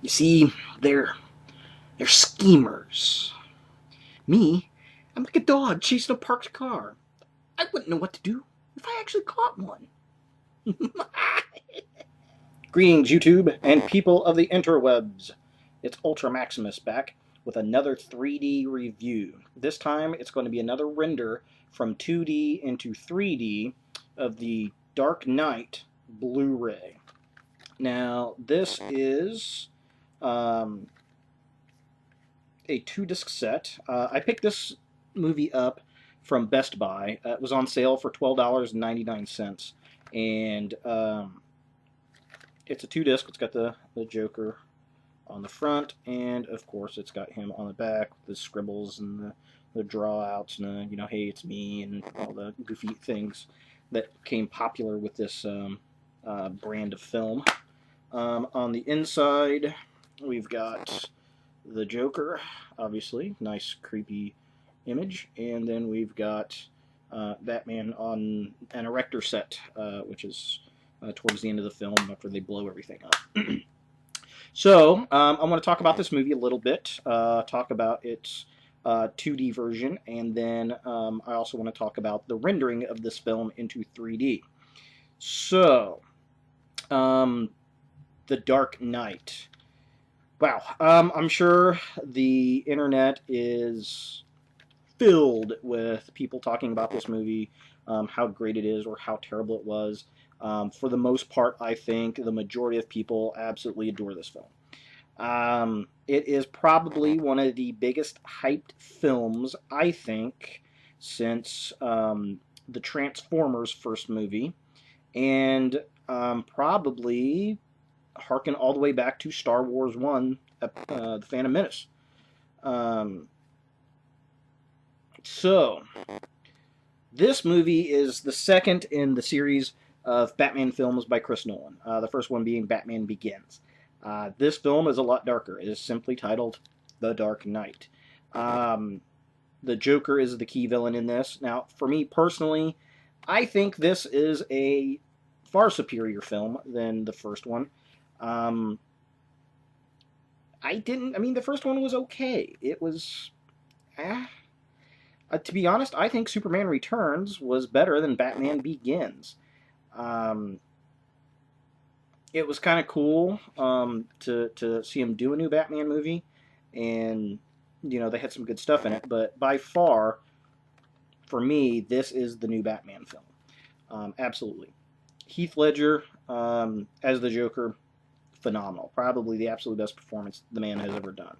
You see, they're schemers. Me, I'm like a dog chasing a parked car. I wouldn't know what to do if I actually caught one. Greetings, YouTube and people of the interwebs. It's Ultra Maximus back with another 3D review. This time it's going to be another render from 2D into 3D of the Dark Knight Blu-ray. Now, this is a 2-disc set. I picked this movie up from Best Buy. It was on sale for $12.99, and it's a 2-disc. It's got the Joker on the front, and of course it's got him on the back with the scribbles and the draw-outs and the, hey, it's me, and all the goofy things that became popular with this brand of film. On the inside, we've got the Joker, obviously, nice creepy image, and then we've got Batman on an erector set, which is towards the end of the film after they blow everything up. So, I want to talk about this movie a little bit, talk about its 2D version, and then I also want to talk about the rendering of this film into 3D. So, The Dark Knight. Wow, I'm sure the internet is filled with people talking about this movie, how great it is or how terrible it was. For the most part, I think the majority of people absolutely adore this film. It is probably one of the biggest hyped films, I think, since the Transformers first movie, and probably harken all the way back to Star Wars 1, The Phantom Menace. So, this movie is the second in the series of Batman films by Chris Nolan, the first one being Batman Begins. This film is a lot darker. It is simply titled The Dark Knight. The Joker is the key villain in this. Now, for me personally, I think this is a far superior film than the first one. The first one was okay. It was, to be honest, I think Superman Returns was better than Batman Begins. It was kind of cool to see him do a new Batman movie, and they had some good stuff in it. But by far, for me, this is the new Batman film. Absolutely, Heath Ledger as the Joker, phenomenal. Probably the absolute best performance the man has ever done.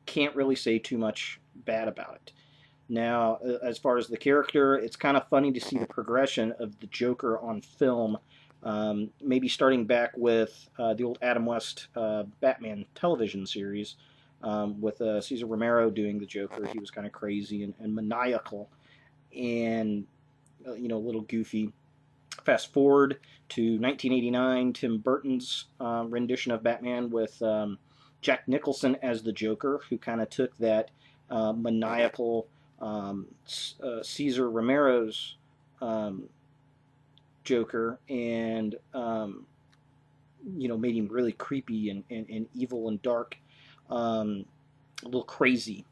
Can't really say too much bad about it. Now, as far as the character, it's kind of funny to see the progression of the Joker on film, maybe starting back with the old Adam West Batman television series, with Cesar Romero doing the Joker. He was kind of crazy and maniacal and, a little goofy. Fast forward to 1989, Tim Burton's rendition of Batman with Jack Nicholson as the Joker, who kind of took that maniacal Cesar Romero's Joker and made him really creepy and evil and dark, a little crazy.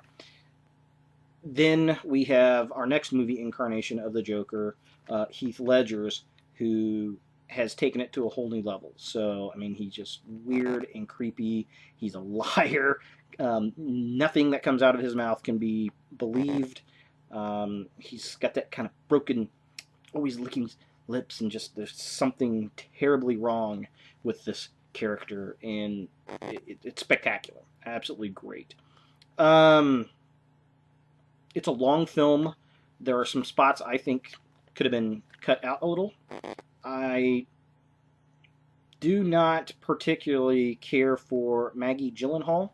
Then we have our next movie incarnation of the Joker, Heath Ledger's, who has taken it to a whole new level. So, he's just weird and creepy. He's a liar. Nothing that comes out of his mouth can be believed. He's got that kind of broken, always licking his lips, and just there's something terribly wrong with this character, and it's spectacular. Absolutely great. It's a long film. There are some spots I think could have been cut out a little. I do not particularly care for Maggie Gyllenhaal.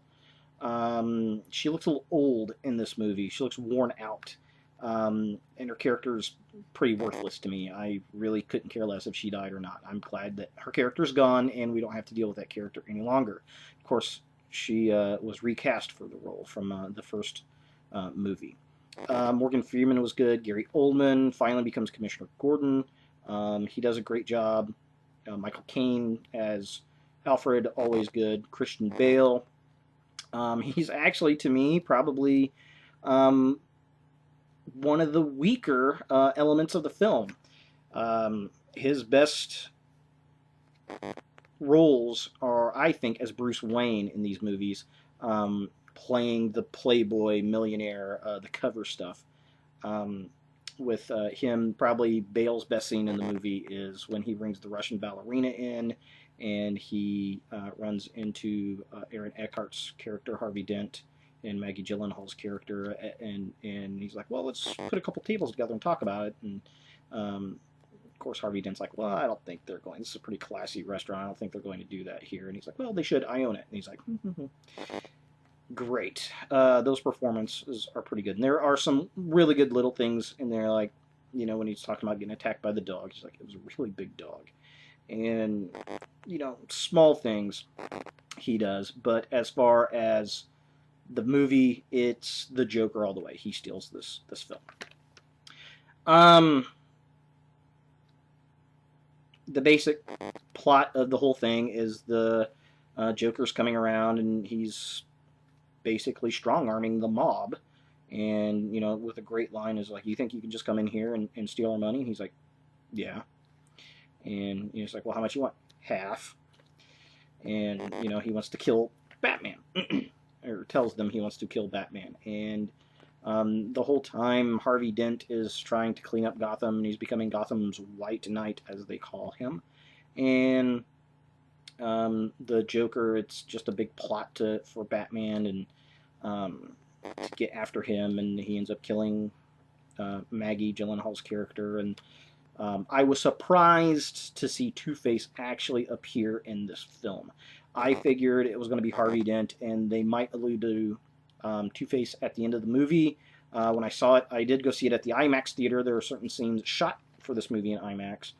She looks a little old in this movie. She looks worn out. And her character is pretty worthless to me. I really couldn't care less if she died or not. I'm glad that her character's gone and we don't have to deal with that character any longer. Of course, she was recast for the role from the first movie. Morgan Freeman was good. Gary Oldman finally becomes Commissioner Gordon. He does a great job. Michael Caine as Alfred, always good. Christian Bale. He's actually, to me, probably um, one of the weaker elements of the film. His best roles are, I think, as Bruce Wayne in these movies, playing the playboy millionaire, the cover stuff. Um, with him, probably Bale's best scene in the movie is when he brings the Russian ballerina in, and he runs into Aaron Eckhart's character, Harvey Dent, and Maggie Gyllenhaal's character, and he's like, well, let's put a couple tables together and talk about it. And of course, Harvey Dent's like, well, I don't think they're going. This is a pretty classy restaurant. I don't think they're going to do that here. And he's like, well, they should. I own it. And he's like, great. Those performances are pretty good. And there are some really good little things in there, like, you know, when he's talking about getting attacked by the dog. He's like, it was a really big dog. And, you know, small things he does. But as far as the movie, it's the Joker all the way. He steals this film. The basic plot of the whole thing is the Joker's coming around, and he's basically strong-arming the mob. And, you know, with a great line is like, you think you can just come in here and steal our money? And he's like, yeah. And he's like, well, how much you want? Half. And, you know, he wants to kill Batman. Or tells them he wants to kill Batman. And the whole time, Harvey Dent is trying to clean up Gotham, and he's becoming Gotham's White Knight, as they call him. And the Joker, it's just a big plot for Batman and to get after him, and he ends up killing Maggie Gyllenhaal's character. And I was surprised to see Two-Face actually appear in this film. I figured it was going to be Harvey Dent, and they might allude to Two-Face at the end of the movie. When I saw it, I did go see it at the IMAX theater. There are certain scenes shot for this movie in IMAX.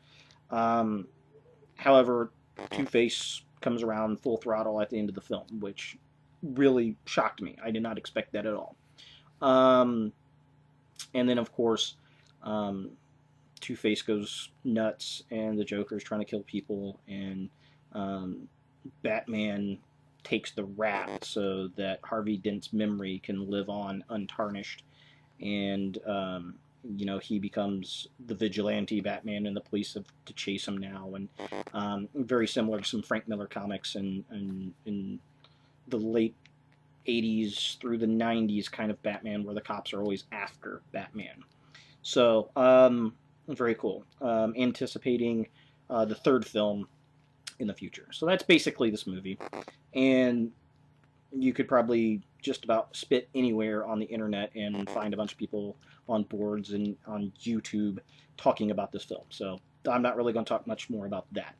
However, Two-Face comes around full throttle at the end of the film, which really shocked me. I did not expect that at all. And then, of course, Two-Face goes nuts, and the Joker's trying to kill people, and Batman takes the rap so that Harvey Dent's memory can live on untarnished, and you know, he becomes the vigilante Batman, and the police have to chase him now. And very similar to some Frank Miller comics in the late 80s through the 90s kind of Batman, where the cops are always after Batman. So very cool. Anticipating the third film in the future. So that's basically this movie. And you could probably just about spit anywhere on the internet and find a bunch of people on boards and on YouTube talking about this film. So I'm not really going to talk much more about that.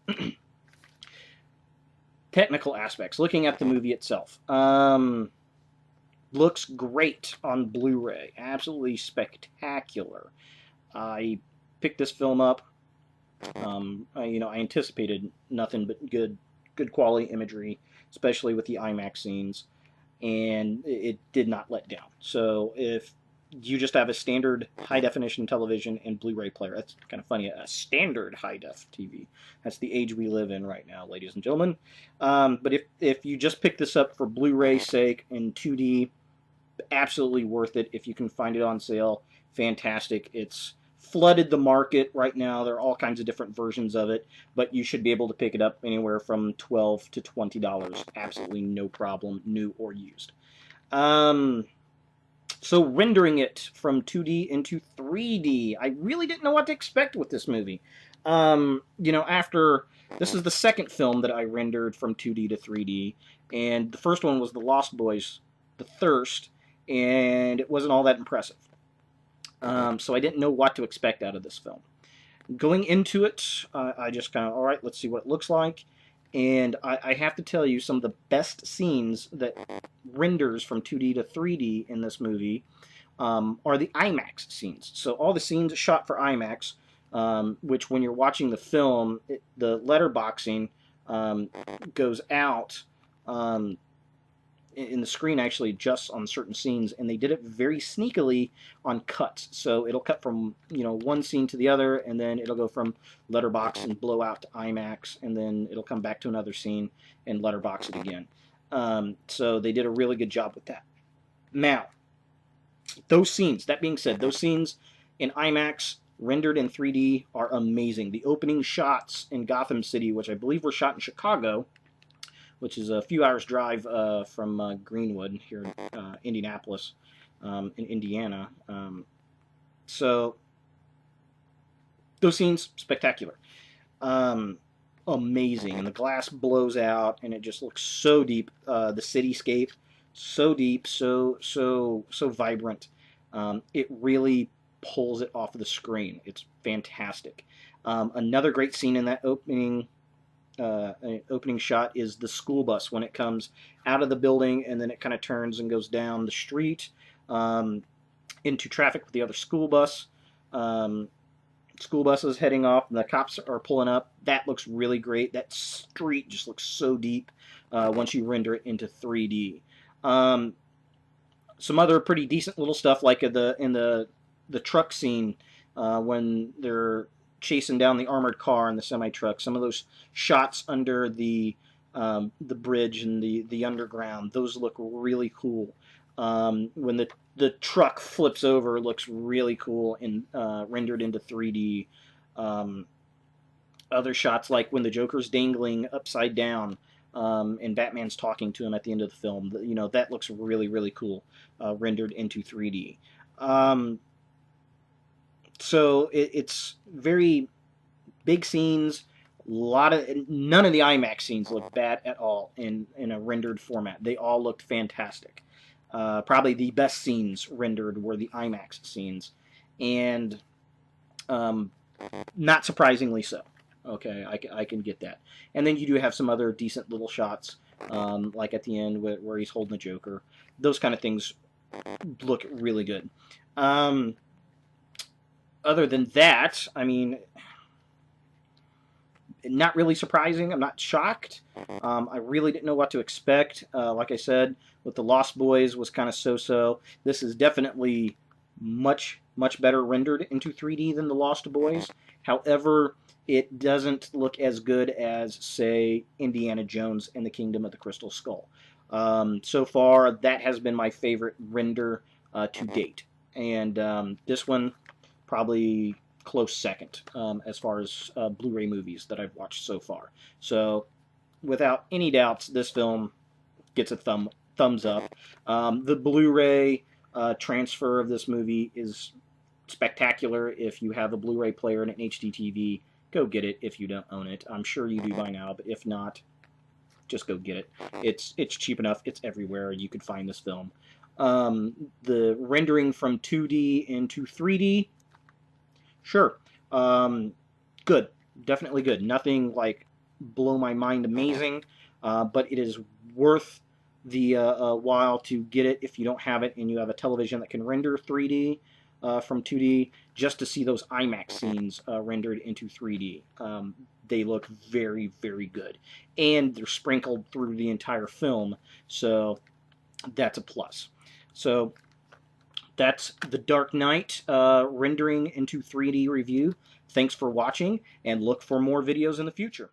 Technical aspects. Looking at the movie itself. Looks great on Blu-ray. Absolutely spectacular. I picked this film up. I anticipated nothing but good quality imagery, especially with the IMAX scenes, and it did not let down. So if you just have a standard high-definition television and Blu-ray player, that's kind of funny, a standard high-def TV. That's the age we live in right now, ladies and gentlemen. But if you just pick this up for Blu-ray's sake in 2D, absolutely worth it. If you can find it on sale, fantastic. It's flooded the market right now. There are all kinds of different versions of it, but you should be able to pick it up anywhere from $12 to $20. Absolutely no problem, new or used. So rendering it from 2D into 3D, I really didn't know what to expect with this movie. After this is the second film that I rendered from 2D to 3D, and the first one was The Lost Boys, The Thirst, and it wasn't all that impressive. So I didn't know what to expect out of this film. Going into it, I just kind of, all right, let's see what it looks like. And I have to tell you, some of the best scenes that renders from 2D to 3D in this movie are the IMAX scenes. So all the scenes shot for IMAX, which when you're watching the film, the letterboxing goes out in the screen actually adjusts on certain scenes, and they did it very sneakily on cuts. So it'll cut from, you know, one scene to the other, and then it'll go from letterbox and blow out to IMAX, and then it'll come back to another scene and letterbox it again. So they did a really good job with that. Now, those scenes, that being said, those scenes in IMAX rendered in 3D are amazing. The opening shots in Gotham City, which I believe were shot in Chicago, which is a few hours drive from Greenwood here in Indianapolis, in Indiana. So those scenes, spectacular. Amazing. And the glass blows out, and it just looks so deep. The cityscape, so deep, so vibrant. It really pulls it off of the screen. It's fantastic. Another great scene in that opening shot is the school bus when it comes out of the building, and then it kind of turns and goes down the street into traffic with the other school bus. School buses heading off, and the cops are pulling up. That looks really great. That street just looks so deep once you render it into 3D. Some other pretty decent little stuff, like in the truck scene when they're chasing down the armored car and the semi-truck. Some of those shots under the bridge and the underground, those look really cool. When the truck flips over, it looks really cool and rendered into 3D. Other shots, like when the Joker's dangling upside down and Batman's talking to him at the end of the film, you know, that looks really, really cool, rendered into 3D. So it's very big scenes. None of the IMAX scenes look bad at all in a rendered format. They all looked fantastic. Probably the best scenes rendered were the IMAX scenes, and not surprisingly so. Okay, I can get that. And then you do have some other decent little shots, like at the end where he's holding the Joker. Those kind of things look really good. Other than that, I mean, not really surprising. I'm not shocked. I really didn't know what to expect. Like I said, with The Lost Boys was kind of so-so. This is definitely much better rendered into 3D than The Lost Boys. However, it doesn't look as good as, say, Indiana Jones and the Kingdom of the Crystal Skull. So far, that has been my favorite render to date. And this one, probably close second as far as Blu-ray movies that I've watched so far. So, without any doubts, this film gets a thumbs up. The Blu-ray transfer of this movie is spectacular. If you have a Blu-ray player and an HD TV, go get it if you don't own it. I'm sure you do by now, but if not, just go get it. It's cheap enough. It's everywhere. You could find this film. The rendering from 2D into 3D, sure. Good. Definitely good. Nothing like blow my mind amazing, but it is worth the while to get it if you don't have it and you have a television that can render 3D from 2D, just to see those IMAX scenes rendered into 3D. They look very, very good. And they're sprinkled through the entire film, so that's a plus. So that's the Dark Knight rendering into 3D review. Thanks for watching, and look for more videos in the future.